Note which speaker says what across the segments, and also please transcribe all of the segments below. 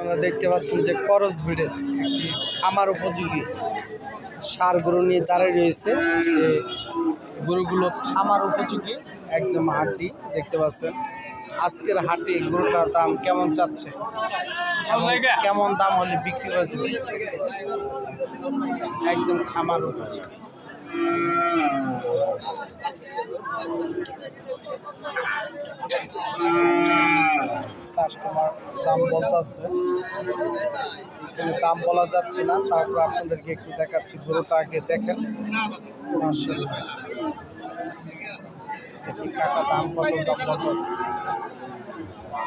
Speaker 1: আপনারা দেখতে পাচ্ছেন যে করস ভিড়ের একটি খামার উপযোগী ষাঁড় গরু নিয়ে দাঁড়িয়ে রয়েছে। যে গরুগুলো খামার উপযোগী একদম হাটটি দেখতে পাচ্ছেন। আজকের হাটে গরুটার দাম কেমন চাচ্ছে, কেমন দাম হলে বিক্রি করে দেবে, একদম খামার উপযোগী। কাস্টমার দাম বলতেছে, এখানে দাম বলা যাচ্ছে না, তারপর আপনাদেরকে একটু দেখাচ্ছি। গরুটা আগে দেখেন, মাশাআল্লাহ দেখি কাকা দাম কত দাম বলতেছে,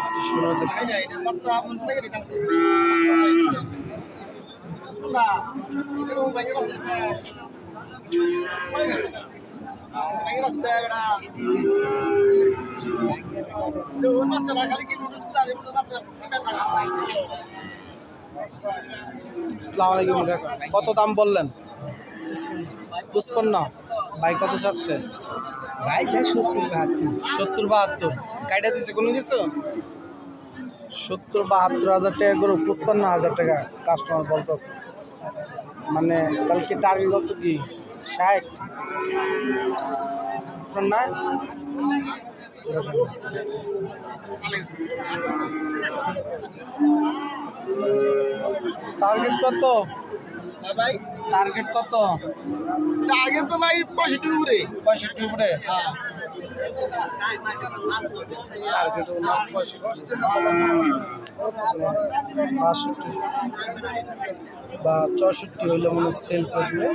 Speaker 1: একটু শুনে দেখি। আসসালামু আলাইকুম কাকা, কত দাম বললেন? 55। ভাই কত চাচ্ছে?
Speaker 2: ভাই স্যার
Speaker 1: 70-72 কাইটা দিচ্ছে কোনো কিছু? 70-72 হাজার টাকা করে, 55,000 টাকা কাস্টমার বলতেছে। মানে কালকে টার্গেট কত কি 60 না? টার্গেট কত
Speaker 2: ভাই?
Speaker 1: টার্গেট কত?
Speaker 2: টার্গেট তো ভাই 65 উপরে।
Speaker 1: 65 উপরে?
Speaker 2: হ্যাঁ,
Speaker 1: টার্গেট 65 বা 64 হইলে মনে সেল করলে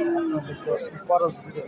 Speaker 1: দেখতে পাচ্ছেন খরচ বুঝে।